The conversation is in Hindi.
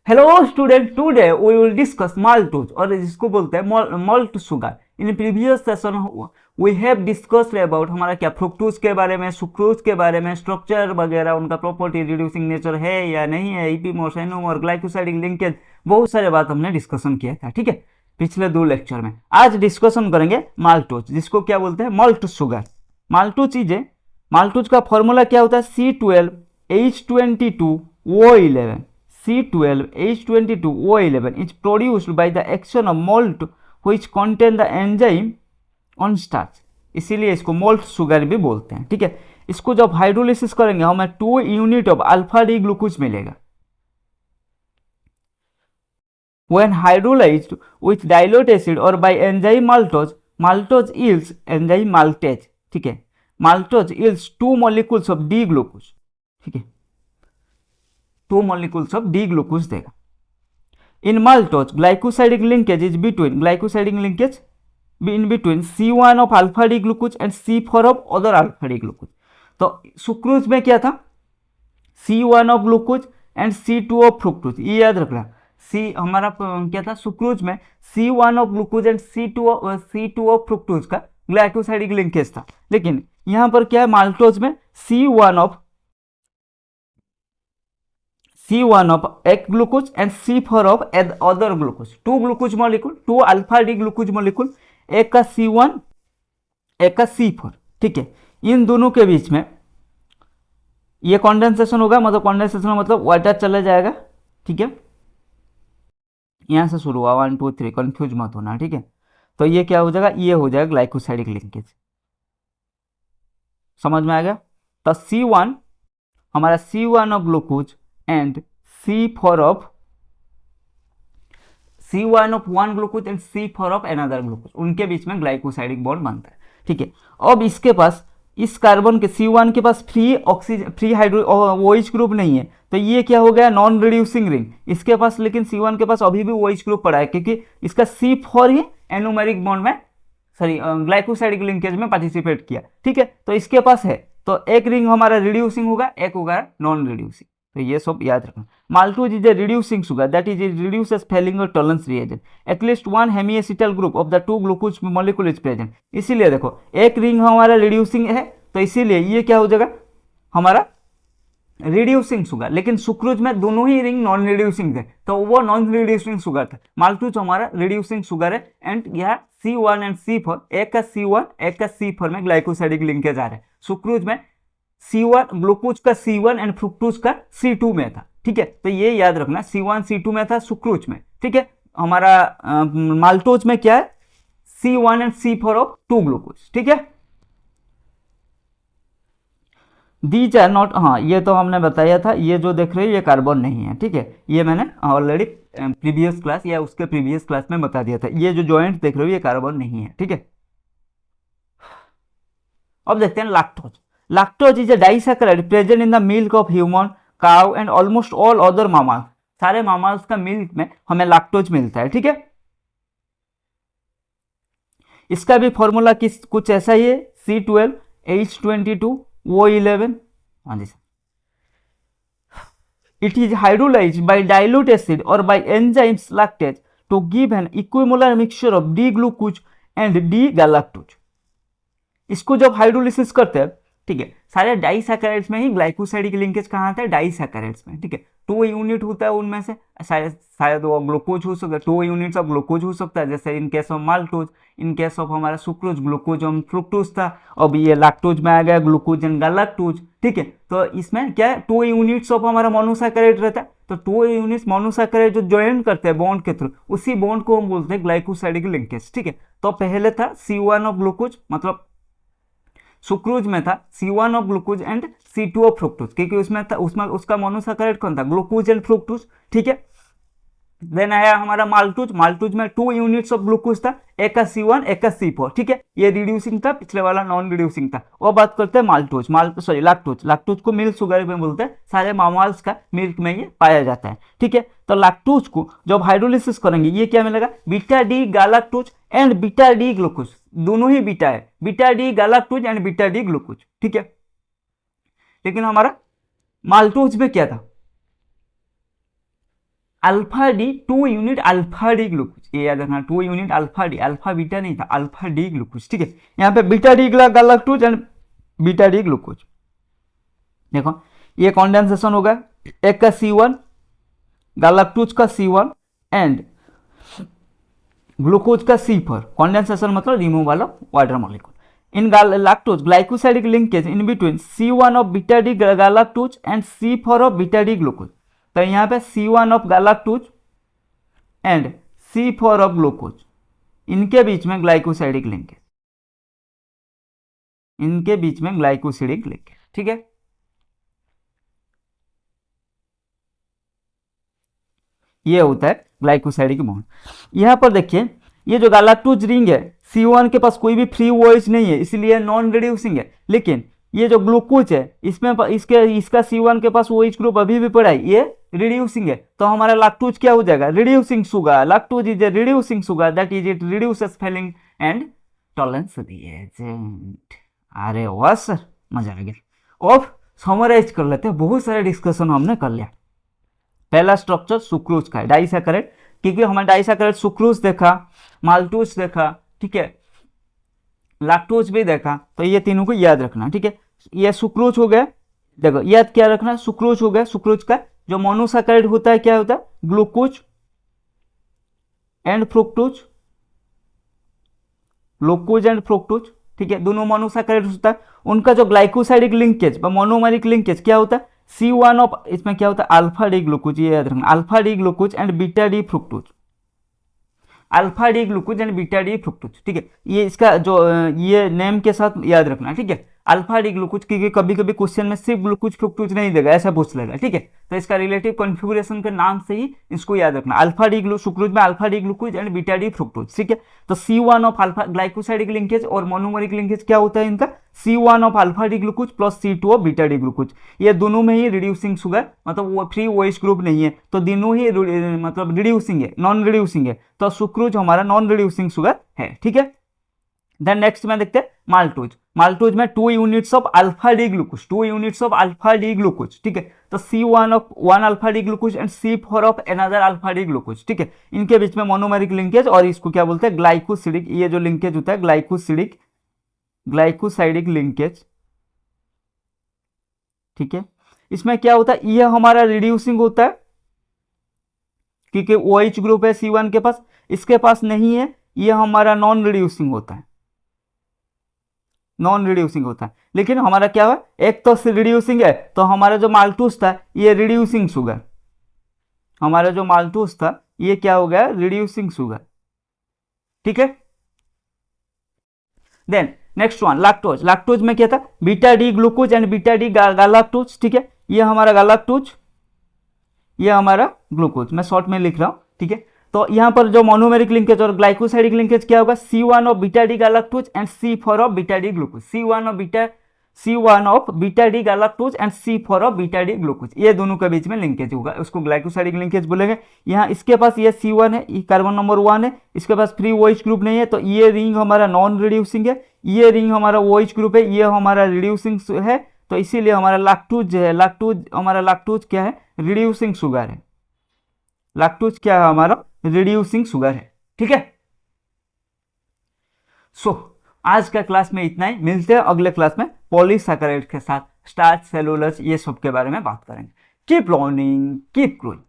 Hello student, today we will discuss maltose और जिसको बोलते हैं malt sugar. In previous session we have discussed about हमारा क्या फ्रुक्टोज के बारे में, सुक्रोज के बारे में, स्ट्रक्चर वगैरह, उनका प्रॉपर्टी, रिड्यूसिंग नेचर है या नहीं है, ईपीमोर, एनोमोर, ग्लाइकोसाइडिक लिंकेज, बहुत सारे बात हमने डिस्कशन किया था। ठीक है, पिछले 2 लेक्चर में। आज डिस्कशन करेंगे माल्टोज, जिसको क्या बोलते हैं मॉल्ट शुगर। माल्टोज चीजें, माल्टोज का फॉर्मूला क्या होता है C12H22O11। C12H22O11 is produced by the action of malt which contain the enzyme on starch, इसीलिए इसको मॉल्ट शुगर भी बोलते हैं। ठीक है, इसको जब हाइड्रोलिसिस करेंगे हमें 2 unit of alpha D glucose मिलेगा। When hydrolyzed with dilute acid or by enzyme maltose, maltose yields enzyme maltase। ठीक है, maltose yields 2 molecules of D glucose। ठीक है, 2 molecules of D glucose देगा। In maltose, glycosidic linkage is between C1 of alpha D glucose and C4 of other alpha D glucose। तो सुक्रोज में क्या था C1 of glucose and C2 of fructose, ये याद रखना। सी हमारा क्या था सुक्रोज में C1 of glucose and C2 of fructose का ग्लाइकोसाइडिक लिंकेज था, लेकिन यहां पर क्या है माल्टोज में C1 ऑफ एक glucose and C4 of other glucose, 2 glucose molecule, 2 alpha D glucose molecule, एक का C1 एक का C4। ठीक है, इन दोनों के बीच में ये कंडेंसेशन होगा, मतलब कंडेंसेशन मतलब वाटर चला जाएगा। ठीक है, यहां से शुरू हुआ 1 2 3, कंफ्यूज मत होना। ठीक है, तो ये क्या हो जाएगा, ये हो जाएगा ग्लाइकोसाइडिक लिंकेज। समझ में आ गया? तो C1 हमारा C1 of glucose and C4 of C1 of 1 glucose and C4 of another glucose, उनके बीच में ग्लाइकोसाइडिक बॉन्ड बनता है। ठीक है, अब इसके पास इस कार्बन के C1 के पास फ्री हाइड्रो OH ग्रुप नहीं है, तो ये क्या हो गया नॉन रिड्यूसिंग रिंग इसके पास, लेकिन C1 के पास अभी भी OH ग्रुप पड़ा है क्योंकि इसका C4 ही एनोमेरिक बॉन्ड में ग्लाइकोसाइडिक लिंकेज में पार्टिसिपेट किया। ठीक है, तो इसके पास है, तो एक रिंग हमारा रिड्यूसिंग होगा, एक होगा नॉन रिड्यूसिंग। तो ये सब याद रखना। Maltose is a reducing sugar, that is it reduces Fehlinger tolerance reagent. At least one hemiacetal group of the 2 glucose molecule is present। इसीलिए देखो एक रिंग हमारा रिड्यूसिंग है, तो इसीलिए ये क्या हो जाएगा हमारा रिड्यूसिंग शुगर, लेकिन सुक्रोज में दोनों ही रिंग नॉन रिड्यूसिंग थे, तो वो नॉन रिड्यूसिंग शुगर था। माल्टोज हमारा रिड्यूसिंग शुगर है, एंड यह C1 एंड C4, एक का C1 एक का C4 में ग्लाइकोसाइडिक लिंकेज आ रहा है। सुक्रोज में C1 ग्लूकोज का C1 एंड फ्रुक्टोज का C2 में था। ठीक है, तो ये याद रखना C1 C2 में था सुक्रोज में। ठीक है, हमारा माल्टोज में क्या है C1 and C4 of 2 glucose. ठीक है, दीज आर नॉट, हाँ ये तो हमने बताया था, ये जो देख रहे हो ये कार्बन नहीं है। ठीक है, ये मैंने ऑलरेडी प्रीवियस क्लास या उसके प्रीवियस क्लास में बता दिया था, ये जो जॉइंट देख रहे हो ये कार्बन नहीं है। ठीक है, अब देखते हैं lactose. Lactose is a disaccharide present in the milk of human, cow and almost all other mammals. सारे मामल्स का मिल्क में हमें लैक्टोज मिलता है। ठीक है, इसका भी फॉर्मूला कुछ ऐसा ही है C12H22O11। हाँ जी sir, it is hydrolyzed by dilute acid or by enzymes lactase to give an equimolar mixture of D glucose and D galactose। इसको जब हाइड्रोलिसिस करते हैं, ठीक है, सारे डाइसैकेराइड्स में ही ग्लाइकोसाइडिक लिंकेज कहाँ आता है डाइसैकेराइड्स में। ठीक है, 2 यूनिट होता है उनमें से, शायद वो ग्लूकोज हो सकता है, 2 यूनिट्स ऑफ ग्लूकोज हो सकता है, जैसे in case of maltose, in case of हमारा सुक्रोज ग्लूकोज और फ्रुक्टोज था, अब ये लैक्टोज में आ गया ग्लूकोज एंड गैलेक्टोज। ठीक है, तो इसमें क्या है 2 यूनिट्स ऑफ हमारा मोनोसैकेराइड रहता है, तो 2 यूनिट्स मोनोसैकेराइड जो ज्वाइन करते हैं बॉन्ड के थ्रू, उसी बॉन्ड को हम बोलते हैं ग्लाइकोसाइडिक लिंकेज। ठीक है, तो पहले था C1 ऑफ ग्लूकोज, मतलब सुक्रोज में था C1 of glucose and C2 of fructose, क्योंकि उसमें था उसका मोनोसैकेराइड कौन था ग्लूकोज एंड फ्रुक्टोज। ठीक है, देन आया हमारा माल्टोज। माल्टोज में 2 यूनिट्स ऑफ ग्लूकोज था, एक का C1 एक का C4। ठीक है, ये रिड्यूसिंग था, पिछले वाला नॉन रिड्यूसिंग था। वो बात करते हैं माल्टोज, लैक्टोज। लैक्टोज को मिल्क शुगर में बोलते हैं, सारे मामल्स का मिल्क में ये पाया जाता है। ठीक है, तो लैक्टोज को जब हाइड्रोलिसिस करेंगे ये क्या मिलेगा beta D galactose and beta D glucose, दोनों ही बीटा है, beta D galactose and beta D glucose. ठीक है, लेकिन हमारा माल्टोज में क्या था alpha D 2 unit alpha D glucose, ये याद रखना 2 unit alpha D, alpha beta नहीं था, अल्फा डी ग्लूकोज, ठीक है। यहाँ पे beta D galactose and beta D glucose. देखो ये कॉन्डेंसेशन होगा, एक का C1 गैलेक्टोज का C1 एंड ग्लूकोज का C4, कॉन्डेंसेशन मतलब removal of water molecule. In lactose glycosidic linkage in between C1 of beta D galactose and C4 of beta D glucose. तो यहाँ पे C1 of galactose and C4 of glucose, इनके बीच में ग्लाइकोसाइडिक लिंकेज, इनके बीच में ग्लाइकोसाइडिक लिंकेज, ठीक है। ये होता है ग्लाइकोसाइडिक बॉन्ड। यहाँ पर देखिए ये जो गैलेक्टोज रिंग है, C1 के पास कोई भी फ्री OH नहीं है, इसलिए नॉन रिड्यूसिंग है। लेकिन ये जो ग्लूकोज है, इसमें इसका C1 के पास OH ग्रुप अभी भी पड़ा है, ये रिड्यूसिंग है। तो हमारा लैक्टोज क्या हो जाएगा, reducing sugar. Lactose is a reducing sugar, that is it reduces spelling and tolerance reagent. अरे वाह सर, मजा आ गया। अब समराइज कर लेते हैं, बहुत सारे डिस्कशन हमने कर लिया। पहला स्ट्रक्चर सुक्रोज का है, डाइसैकेराइड, क्योंकि हमने डाइसैकेराइड सुक्रोज देखा, माल्टोज देखा, ठीक है, लैक्टोज भी देखा, तो ये तीनों को याद रखना, ठीक है। ये सुक्रोज हो गया, देखो याद क्या रखना, सुक्रोज हो गया। सुक्रोज का जो मोनोसैकेराइड होता है क्या होता है, glucose and fructose, glucose and fructose, ठीक है, दोनों मोनोसैकेराइड होता है। उनका जो ग्लाइकोसाइडिक लिंकेज मोनोमेरिक लिंकेज क्या होता है, C1 ऑफ, इसमें क्या होता है अल्फा डी ग्लूकोज, ये याद रखना, alpha D glucose and beta D fructose, alpha D glucose and beta D fructose, ठीक है। ये इसका जो ये नेम के साथ याद रखना, ठीक है, अल्फा डी ग्लूकोज, क्योंकि कभी कभी क्वेश्चन में सिर्फ ग्लूकोज फ्रुक्टोज नहीं देगा, ऐसा पूछ लेगा, ठीक है। तो इसका रिलेटिव कॉन्फ़िगरेशन के नाम से ही इसको याद रखना, अल्फा डी सुक्रोज में alpha D glucose and beta D fructose, ठीक है। तो C1 of alpha glycosidic linkage और मोनोमेरिक लिंकेज क्या होता है इनका, C1 of alpha D glucose plus C2 of beta D glucose. ये दोनों में ही रिड्यूसिंग शुगर, मतलब वो फ्री OH ग्रुप नहीं है, तो दोनों ही मतलब रिड्यूसिंग है, नॉन रिड्यूसिंग है, तो सुक्रोज हमारा नॉन रिड्यूसिंग शुगर है, ठीक है। देन नेक्स्ट में देखते हैं माल्टोज। माल्टोज में 2 units of alpha D glucose, 2 units of alpha D glucose, ठीक है। तो C1 of 1 alpha D glucose and C4 of another alpha D glucose, ठीक है। इनके बीच में मोनोमेरिक लिंकेज, और इसको क्या बोलते हैं, ग्लाइकोसिडिक, ये जो लिंकेज होता है ग्लाइकोसाइडिक लिंकेज, ठीक है। इसमें क्या होता है, ये हमारा रिड्यूसिंग होता है, क्योंकि OH ग्रुप है C1 के पास, इसके पास नहीं है, ये हमारा नॉन रिड्यूसिंग होता है, नॉन रिड्यूसिंग होता है। लेकिन हमारा क्या है, एक तो रिड्यूसिंग है, तो हमारा जो माल्टोज था ये रिड्यूसिंग शुगर, हमारा जो माल्टोज था ये क्या हो गया, रिड्यूसिंग शुगर, ठीक है। Then next one lactose. Lactose में क्या था, beta D glucose and beta D galactose, ठीक है। ये हमारा गैलेक्टोज, ये हमारा ग्लूकोज, मैं शॉर्ट में लिख रहा हूं, ठीक है। तो यहाँ पर जो मोनोमेरिक लिंकेज और ग्लाइकोसाइडिक लिंकेज क्या होगा, C1 of beta D galactose and C4 of beta D glucose, C1 of beta D galactose and C4 of beta D glucose, ये दोनों के बीच में लिंकेज होगा, उसको ग्लाइकोसाइडिक लिंकेज बोलेंगे। यहाँ इसके पास ये C1 है, ये कार्बन नंबर 1 है, इसके पास फ्री OH ग्रुप नहीं है, तो ये रिंग हमारा नॉन रिड्यूसिंग है, ये रिंग हमारा OH ग्रुप है, ये हमारा रिड्यूसिंग है, तो इसीलिए हमारा लैक्टोज है, हमारा लैक्टोज क्या है, रिड्यूसिंग शुगर है, लैक्टोज क्या है हमारा, रिड्यूसिंग शुगर है, ठीक है। सो आज का क्लास में इतना ही, मिलते हैं अगले क्लास में पॉलीसैकेराइड के साथ, स्टार्च, सेलुलोज, ये सब के बारे में बात करेंगे। Keep learning, keep growing.